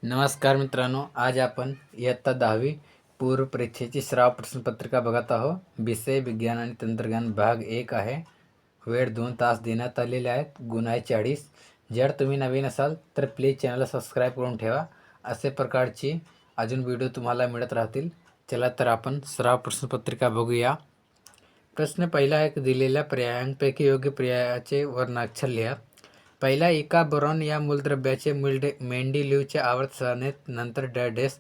नमस्कार मित्रांनो, आज आपण इयत्ता 10वी पूर्व परीक्षेची सराव प्रश्नपत्रिका बघत आहोत. विषय विज्ञान आणि तंत्रज्ञान भाग 1 आहे. वेळ 2 तास देण्यात आलेले आहेत. गुण आहे 40. जर तुम्ही नवीन असाल तर प्लीज चॅनलला सबस्क्राईब करून ठेवा. असे प्रकारची अजून व्हिडिओ तुम्हाला मिळत राहतील. चला तर आपण सराव प्रश्नपत्रिका बघूया. प्रश्न पहिला आहे, दिलेल्या पर्यायांपैकी योग्य पर्यायाचे वर्णाक्षर लिहा. पहिला, एका बोरॉन या मूलद्रव्याचे मेंडेलिव्हच्या आवर्त सारणीत नंतर डॅश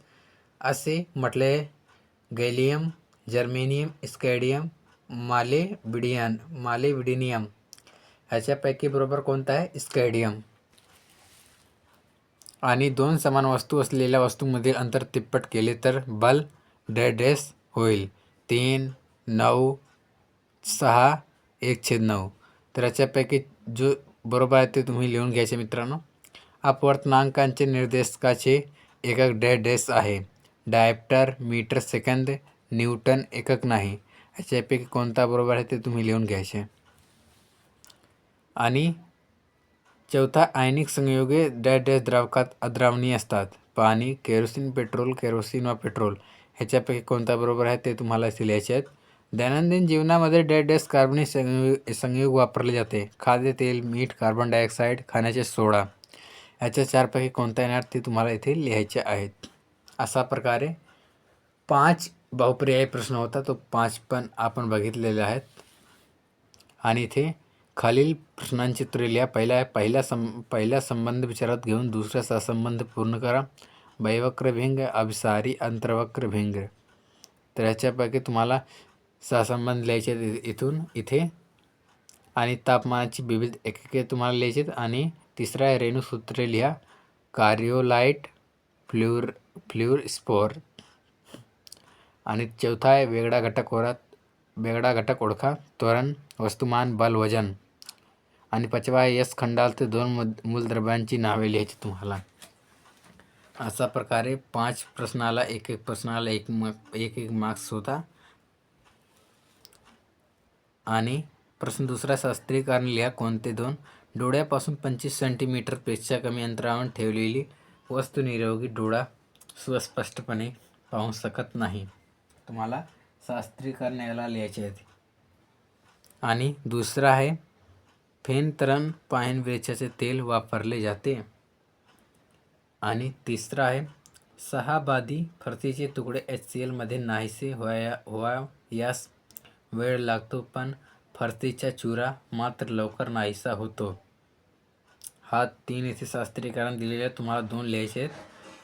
असे म्हटले. Gallium, germanium, स्कॅडियम, मालेविडिनियम. ह्याच्यापैकी बरोबर कोणता आहे? स्कॅडियम. आणि दोन समान वस्तू असलेल्या वस्तूंमधील अंतर तिप्पट केले तर बल डॅश होईल. 3, 9, 6, 1/9. तर याच्यापैकी जो बरोबर आहे ते तुम्ही लिहून घ्यायचे मित्रांनो. अपवर्तनांकांचे निर्देशकाचे एकक डॅश आहे. डायप्टर, मीटर सेकंद, न्यूटन एकक नाही. याच्यापैकी कोणता बरोबर आहे ते तुम्ही लिहून घ्यायचे. आणि चौथा, आयनिक संयुगे डॅश द्रावकात अद्रावणीय असतात. पाणी, केरोसिन, पेट्रोल, केरोसिन व पेट्रोल. ह्याच्यापैकी कोणता बरोबर आहे ते तुम्हाला इथे लिहायचे आहेत. दैनंदिन जीवनामध्ये डॅश कार्बनिक संयुग वापरले जाते. खाद्यतेल, मीठ, कार्बन डायऑक्साईड, खाण्याचे सोडा. ह्याच्या 4पैकी कोणता येणार ते तुम्हाला इथे लिहायचे आहेत. अशा प्रकारे 5 बहुपर्यायी प्रश्न होता. तो 5 पण आपण बघितलेले आहेत. आणि इथे खालील प्रश्नांची उत्तरे लिहा. पहिला संबंध विचारात घेऊन दुसरा सहसंबंध पूर्ण करा. वैवक्र भिंग, अभिसारी, अंतर्वक्र भिंग. तर ह्याच्यापैकी तुम्हाला सहसंबंध लिहायचे इथे. आणि तापमानाची विविध एकके तुम्हाला लिहायचे. आणि तिसरा आहे रेणुसूत्रे लिहा. कार्योलाइट, फ्ल्युरस्पोर. आणि चौथा आहे वेगळा घटक ओळखा. त्वरण, वस्तुमान, बल, वजन. आणि 5वा आहे एस खंडात 2 मूलद्रव्यांची नावे लिहायची तुम्हाला. अशा प्रकारे 5 प्रश्नाला एक प्रश्नाला एक मार्क्स होता. आणि प्रश्न दुसरा, शास्त्रीय कारण लिहा. कोणते 2? डोळ्यापासून 25 सेंटीमीटरपेक्षा कमी अंतरावर ठेवलेली वस्तू निरोगी डोळा सुस्पष्टपणे पाहू शकत नाही. तुम्हाला शास्त्रीय कारण याला लिहायचे आहेत. आणि दुसरा आहे फेनतरण पाईन वृक्षाचे तेल वापरले जाते. आणि तिसरा आहे 6 बादी फरशीचे तुकडे HCl मध्ये नाहीसे व्हावयास वेळ लागतो, पण फरशीचा चुरा मात्र लवकर नाहीसा होतो. हा 3 इथे शास्त्रीय कारण दिलेले तुम्हाला 2 लिहायचे आहेत.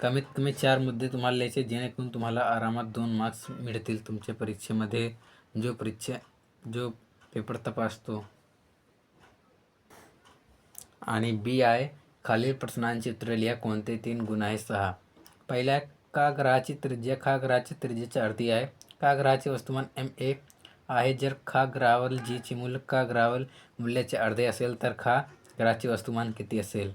कमीत कमी 4 मुद्दे तुम्हाला लिहायचे, जेणेकरून तुम्हाला आरामात 2 मार्क्स मिळतील तुमच्या परीक्षेमध्ये, जो पेपर तपासतो. आणि बी आहे खालील प्रश्नांची उत्तरे लिहा. कोणते 3? गुण आहे 6. पहिल्या, का ग्रहाची त्रिज्या खा ग्रहाच्या त्रिज्येच्या अर्धी आहे. का ग्रहाचे वस्तुमान m1 आहे. जर खा ग्रहावरील g चे मूल्य का ग्रहावरील मूल्याचे अर्धे असेल तर खा ग्रहाचे वस्तुमान किती असेल.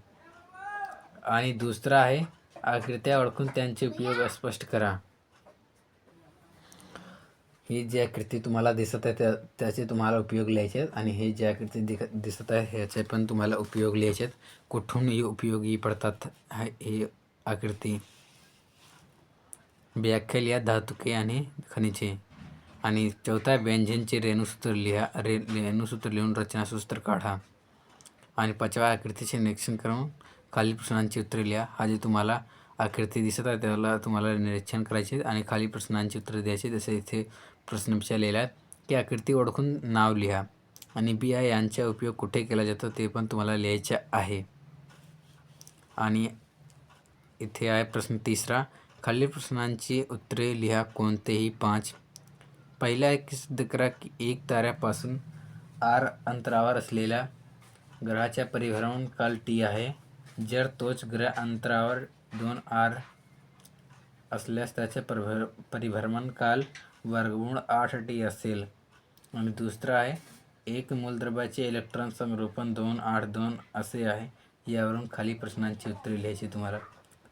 आणि दुसरा आहे आकृत्या ओळखून त्यांचे उपयोग स्पष्ट करा. ही जी आकृती तुम्हाला दिसत आहे त्याचे तुम्हाला उपयोग लिहायचे आहेत. आणि हे जे आकृती दिसत आहे ह्याचे पण तुम्हाला उपयोग लिहायचे आहेत. कुठून उपयोगी पडतात हे आकृती. व्याख्या लिहा. धातुके आणि खनिजे. आणि चौथा, व्यंजनचे रेणुसूत्र लिहा. रेणुसूत्र लिहून रचनासूत्र काढा. आणि 5वा, आकृतीचे निरीक्षण करून खालील प्रश्नांची उत्तरे लिहा. हा जे तुम्हाला आकृती दिसत आहे त्याला तुम्हाला निरीक्षण करायचे आणि खाली प्रश्नांची उत्तरे द्यायची. जसे इथे प्रश्न विचारलेला आहे की आकृती ओळखून नाव लिहा. आणि बी आहे यांचा उपयोग कुठे केला जातो ते पण तुम्हाला लिहायचे आहे. आणि इथे आहे प्रश्न तिसरा, खालील प्रश्नांची उत्तरे लिहा. कोणतेही 5. पहिला आहे की सिद्ध करा की एक ताऱ्यापासून r अंतरावर असलेल्या ग्रहाचा परिभ्रमण काल t आहे. जर तोच ग्रह अंतरावर 2r असल्यास त्याचे परिभ्रमण काल वर्गमूळ 8t असेल. आणि दुसरा आहे एक मूलद्रव्याचे इलेक्ट्रॉन संरोपण 2, 8, 2 असे आहे. यावरून खाली प्रश्नांची उत्तरे लिहायची तुम्हाला.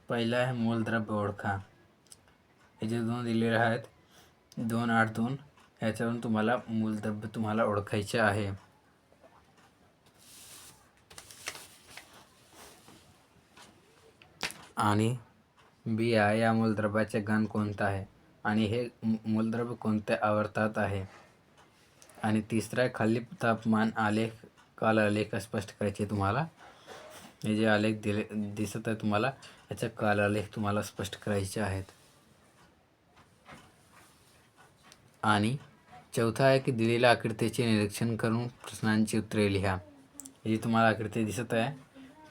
पहिला आहे मूलद्रव्य ओळखा. हे जे 2 दिलेले आहेत 2, 8, 2 ह्याच्यावरून तुम्हाला मूलद्रव्य तुम्हाला ओळखायचे आहे. आणि बी आहे या मूलद्रव्याचे घन कोणता आहे आणि हे मूलद्रव्य कोणत्या आवर्तात आहे. आणि तिसरा आहे खाली तापमान आलेख काल आलेख स्पष्ट करायचे तुम्हाला. हे जे आलेख दिसत आहे तुम्हाला याचा काल आलेख तुम्हाला स्पष्ट करायचे आहेत. आणि चौथा आहे की दिलेल्या आकृतीचे निरीक्षण करून प्रश्नांची उत्तरे लिहा. हे जे तुम्हाला आकृती दिसत आहे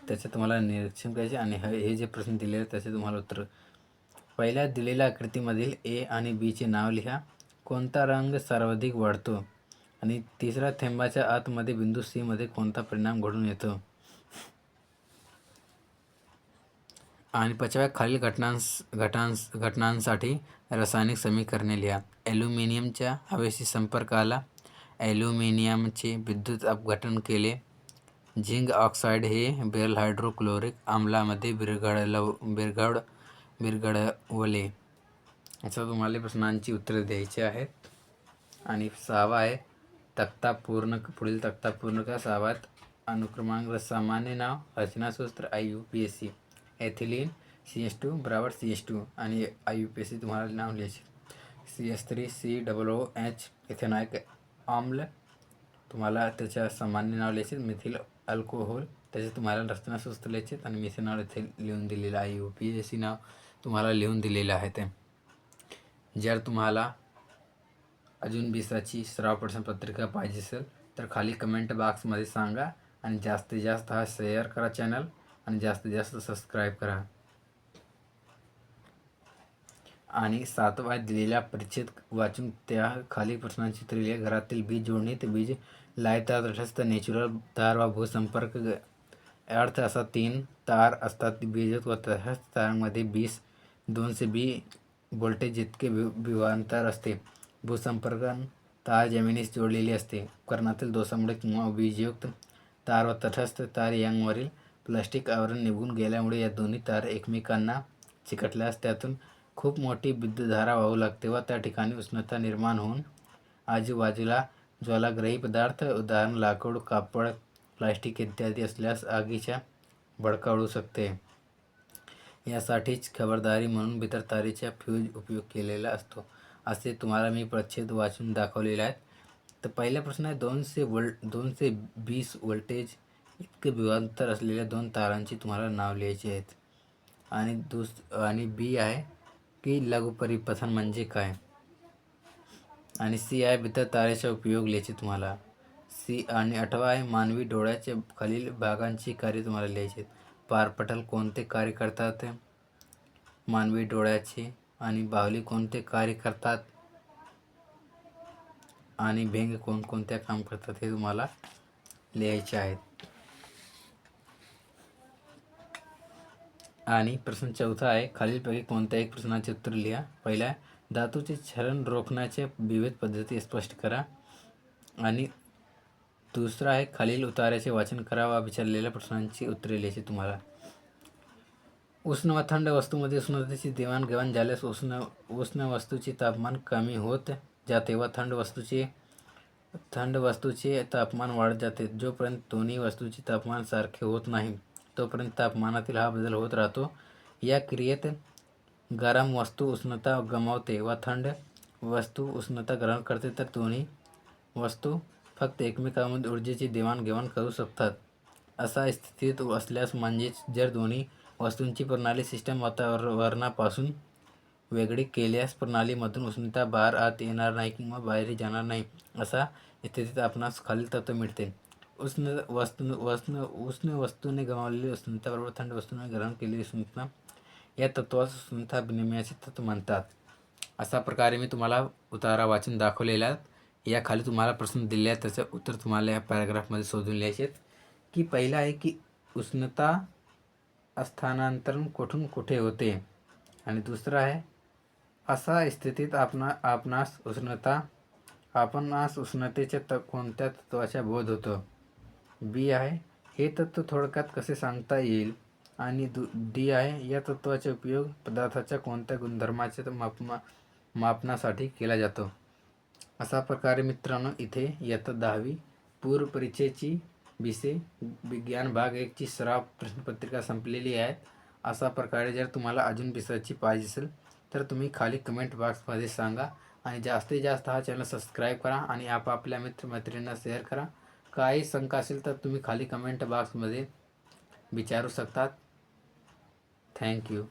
त्याचे तुम्हाला निरीक्षण करायचे आणि हे जे प्रश्न दिलेले त्याचे तुम्हाला उत्तर. पहिल्या दिलेल्या आकृतीमधील ए आणि बीचे नाव लिहा. कोणता रंग सर्वाधिक वाढतो आणि तिसरा थेंबाच्या आतमध्ये बिंदू सी मध्ये कोणता परिणाम घडून येतो. आणि पाचव्या खालील घटनांसाठी रासायनिक समीकरणे लिहा. ॲल्युमिनियमच्या हवेशी संपर्काला ॲल्युमिनियमचे विद्युत अपघटन केले. झिंक ऑक्साईड हे बेरल हायड्रोक्लोरिक आम्लामध्ये विरघळवले. याचा तुम्हाला प्रश्नांची उत्तरे द्यायची आहेत. आणि सहावा आहे तक्ता पूर्ण. पुढील तक्ता पूर्ण का. सहावात अनुक्रमांक सामान्य नाव रचनासूत्र IUPAC एथिलीन CH2 बराबर CH2 आणि IUPAC तुम्हाला नाव लिहायचे. CH3COOH इथेनॉइक आम्ल तुम्हाला त्याच्या सामान्य नाव लिहायचे. मिथिल अल्कोहोल त्याचे तुम्हाला रचनासूत्र लिहायचे आणि मिथेनॉल इथे लिहून दिलेलं आहे. IUPAC नाव तुम्हाला लिहून दिलेलं आहे. ते जर तुम्हाला अजून 20ची सराव प्रश्नपत्रिका पाहिजे असेल तर खाली कमेंट बॉक्समध्ये सांगा आणि जास्तीत जास्त हा शेअर करा चॅनल आणि जास्तीत जास्त सबस्क्राईब करा. आणि 7वा दिलेला परिच्छेद वाचून त्या खाली प्रश्नांची उत्तरे लिहा. घरातील बीज जोडणीत बीज लाईतार तटस्थ नॅचरल तार व भूसंपर्क अर्थ असा 3 तार असतात. बीज व तटस्थ तारांमध्ये 2 से 20 व्होल्टेज जितके विभांतर असते. भूसंपर्क तार जमिनीस जोडलेली असते. उपकरणातील दोषामुळे किंवा बीजयुक्त तार व तटस्थ तार यांवरील प्लास्टिक आवरण निघून गेल्यामुळे या दोन्ही तार एकमेकांना चिकटल्यास त्यातून खूप मोठी विद्युतधारा वाहू लागते व त्या ठिकाणी उष्णता निर्माण होऊन आजूबाजूला ज्वालाग्रही पदार्थ उदाहरण लाकूड, कापड, प्लास्टिक इत्यादी असल्यास आगीच्या भडका उडू शकते. यासाठीच खबरदारी म्हणून बितर फ्यूज उपयोग केलेला असतो. असे तुम्हाला मी परिच्छेद वाचून दाखवलेले आहेत. तर पहिला प्रश्न आहे 2 से 20 व्होल्टेज इतके विभांतर असलेल्या 2 तारांची तुम्हाला नाव लिहायची आहेत. आणि बी आहे की लघु परिपथन म्हणजे काय. आणि सी आहे बितर तारेचा उपयोग लिहायचे तुम्हाला. आणि 8वा आहे मानवी डोळ्याच्या खालील भागांची कार्य तुम्हाला लिहायची आहेत. पारपटल कोणते कार्य करतात मानवी डोळ्याचे आणि बाहुली कोणते कार्य करतात आणि भेंग कोणकोणत्या काम करतात हे तुम्हाला लिहायचे आहेत. आणि प्रश्न 4था आहे खालीलपैकी कोणत्या एक प्रश्नाचे उत्तर लिहा. पहिला धातूचे क्षरण रोखण्याच्या विविध पद्धती स्पष्ट करा. आणि दुसरा आहे खालील उतार्याचे वाचन करा व विचारलेल्या प्रश्नांची उत्तरे लिहायची तुम्हाला. उष्ण व थंड वस्तूमध्ये उष्णतेची देवाणघेवाण झाल्यास उष्ण वस्तूचे तापमान कमी होत जाते व थंड वस्तूचे तापमान वाढत जाते. जोपर्यंत दोन्ही वस्तूचे तापमान सारखे होत नाही तोपर्यंत तापमानातील हा बदल होत राहतो. या क्रियेत गरम वस्तू उष्णता गमावते व थंड वस्तू उष्णता ग्रहण करते. तर दोन्ही वस्तू फक्त एकमेकांमध्ये ऊर्जेची देवाणघेवाण करू शकतात. अशा स्थितीत असल्यास म्हणजेच जर दोन्ही वस्तूंची प्रणाली सिस्टम वातावरणापासून वेगळी केल्यास प्रणालीमधून उष्णता बाहेर आत येणार नाही किंवा बाहेर जाणार नाही. अशा स्थितीत आपणास खालील तत्व मिळते. उष्ण वस्तूने गमावलेली उष्णता बरोबर थंड वस्तूने ग्रहण केलेली उष्णता या तत्वास उष्णता विनिमयाचे तत्व म्हणतात. अशा प्रकारे मी तुम्हाला उतारा वाचून दाखवलेला आहे. या खाली तुम्हाला प्रश्न दिले आहेत त्याचं उत्तर तुम्हाला या पॅराग्राफमध्ये शोधून लिहायचे आहेत. की पहिला आहे की उष्णता स्थानांतरण कुठून कुठे होते. आणि दुसरा आहे अशा स्थितीत आपणास उष्णतेच्या कोणत्या तत्वाचा बोध होतो. बी आहे हे तत्व थोडक्यात कसे सांगता येईल. आणि डी आहे या तत्वाचा उपयोग पदार्थाच्या कोणत्या गुणधर्माच्या मापनासाठी केला जातो. अशा प्रकारे मित्रांनो इथे इयत्ता 10वी पूर्व परीक्षेची विषय विज्ञान भाग 1ची सराव प्रश्नपत्रिका संपलेली आहे. अशा प्रकारे जर तुम्हाला अजून रिसर्चची पाहिजे असेल तर तुम्ही खाली कमेंट बॉक्समध्ये सांगा आणि जास्तीत जास्त हा चॅनल सबस्क्राईब करा आणि आपापल्या मित्रमैत्रिणींना शेअर करा. काही शंका असेल तर तुम्ही खाली कमेंट बॉक्समध्ये विचारू शकतात. थँक्यू.